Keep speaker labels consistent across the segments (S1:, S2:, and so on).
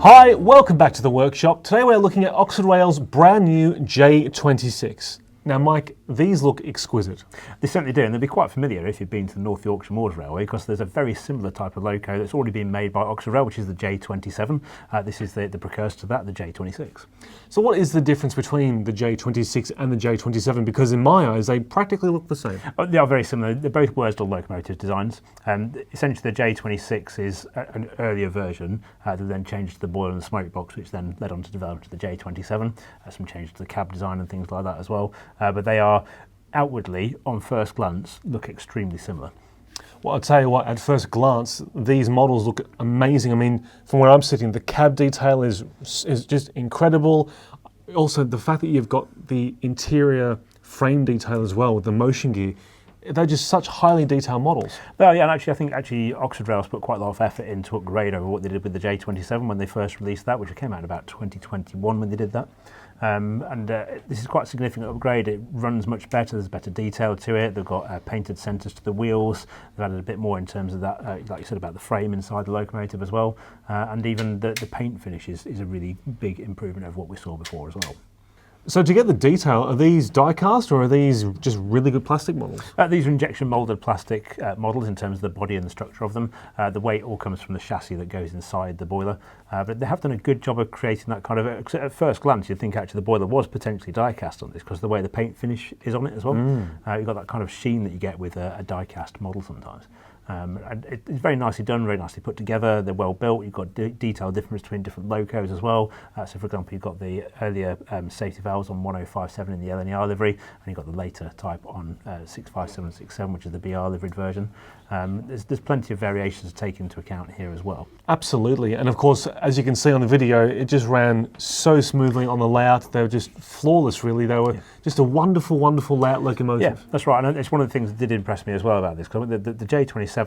S1: Hi, welcome back to the workshop. Today we're looking at Oxford Rail's brand new J26. Now Mike, these look exquisite.
S2: They certainly do, and they'll be quite familiar if you've been to the North Yorkshire Moors Railway, because there's a very similar type of loco that's already been made by Oxford Rail, which is the J27. This is the precursor to that, the J26.
S1: So what is the difference between the J26 and the J27? Because in my eyes, they practically look the same.
S2: They are very similar. They're both Worsdale locomotive designs. Essentially, the J26 is an earlier version that then changed to the boiler and the smoke box, which then led on to develop to the J27. Some changes to the cab design and things like that as well. But they are outwardly, on first glance, look extremely similar.
S1: Well, I'll tell you what, at first glance, these models look amazing. I mean, from where I'm sitting, the cab detail is just incredible. Also, the fact that you've got the interior frame detail as well with the motion gear, they're just such highly detailed models.
S2: Well, yeah, and actually, I think Oxford Rail's put quite a lot of effort in to upgrade over what they did with the J27 when they first released that, which came out in about 2021 when they did that. This is quite a significant upgrade. It runs much better, there's better detail to it, they've got painted centres to the wheels, they've added a bit more in terms of that, like you said about the frame inside the locomotive as well, and even the paint finish is a really big improvement over what we saw before as well.
S1: So to get the detail, are these die-cast or are these just really good plastic models?
S2: These are injection moulded plastic models in terms of the body and the structure of them. The weight all comes from the chassis that goes inside the boiler. But they have done a good job of creating that kind of, at first glance you'd think actually the boiler was potentially die-cast on this because of the way the paint finish is on it as well. You've got that kind of sheen that you get with a die-cast model sometimes. And it's very nicely done, very nicely put together. They're well built. You've got detail difference between different locos as well. So, for example, you've got the earlier safety valves on 1057 in the LNER livery, and you've got the later type on 65767, which is the BR liveried version. There's plenty of variations to take into account here as well.
S1: Absolutely, and of course, as you can see on the video, it just ran so smoothly on the layout. They were just flawless, really. They were just a wonderful, wonderful layout locomotive.
S2: Yeah, that's right, and it's one of the things that did impress me as well about this, because the J27s,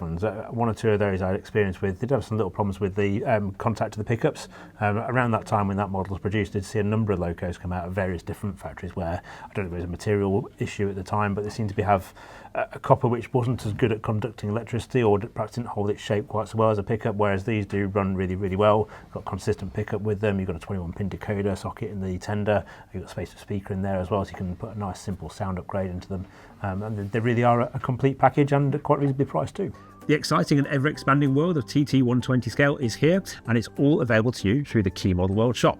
S2: one or two of those I had experience with, did have some little problems with the contact to the pickups. Around that time when that model was produced, did see a number of locos come out of various different factories where, I don't know if it was a material issue at the time, but they seemed to have a copper which wasn't as good at conducting electricity, or perhaps didn't hold its shape quite so well as a pickup, whereas these do run really, really well. Got consistent pickup with them. You've got a 21-pin decoder socket in the tender. You've got space for speaker in there as well, so you can put a nice simple sound upgrade into them. And they really are a complete package and quite reasonably priced too.
S3: The exciting and ever-expanding world of TT120 scale is here, and it's all available to you through the Key Model World shop.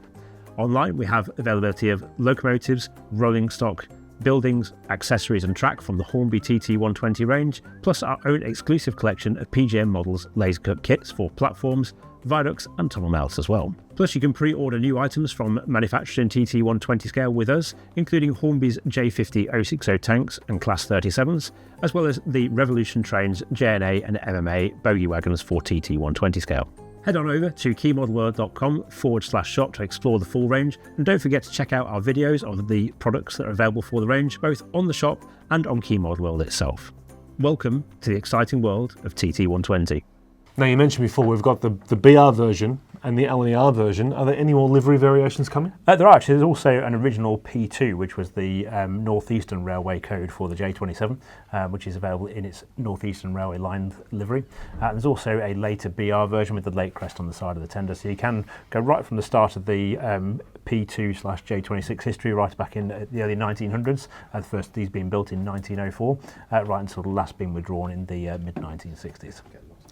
S3: Online, we have availability of locomotives, rolling stock, buildings, accessories and track from the Hornby TT120 range, plus our own exclusive collection of PGM models laser cut kits for platforms, viaducts and tunnel mouths as well. Plus you can pre-order new items from manufactured in TT120 scale with us, including Hornby's J50 060 tanks and Class 37s, as well as the Revolution Trains JNA and MMA bogie wagons for TT120 scale. Head on over to keymodelworld.com/shop to explore the full range, and don't forget to check out our videos of the products that are available for the range, both on the shop and on Key Model World itself. Welcome to the exciting world of TT120.
S1: Now, you mentioned before we've got the BR version and the LNER version. Are there any more livery variations coming?
S2: There are actually. There's also an original P2, which was the Northeastern Railway code for the J27, which is available in its Northeastern Railway line livery. There's also a later BR version with the lake crest on the side of the tender, so you can go right from the start of the P2/J26 history right back in the early 1900s, the first of these being built in 1904, right until the last being withdrawn in the mid-1960s.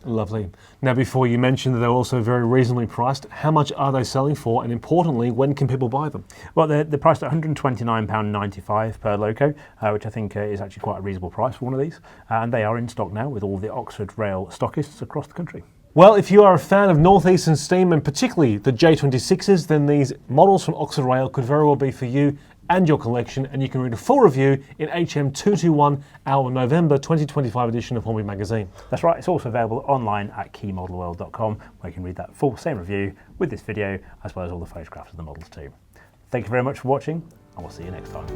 S1: Lovely. Now, before you mentioned that they're also very reasonably priced, how much are they selling for, and importantly, when can people buy them?
S2: Well, they're priced at £129.95 per loco, which I think is actually quite a reasonable price for one of these, and they are in stock now with all the Oxford Rail stockists across the country.
S1: Well, if you are a fan of Northeastern steam and particularly the J26s, then these models from Oxford Rail could very well be for you and your collection, and you can read a full review in HM221, our November 2025 edition of Hornby magazine.
S2: That's right, it's also available online at keymodelworld.com, where you can read that full same review with this video, as well as all the photographs of the models too. Thank you very much for watching, and we'll see you next time.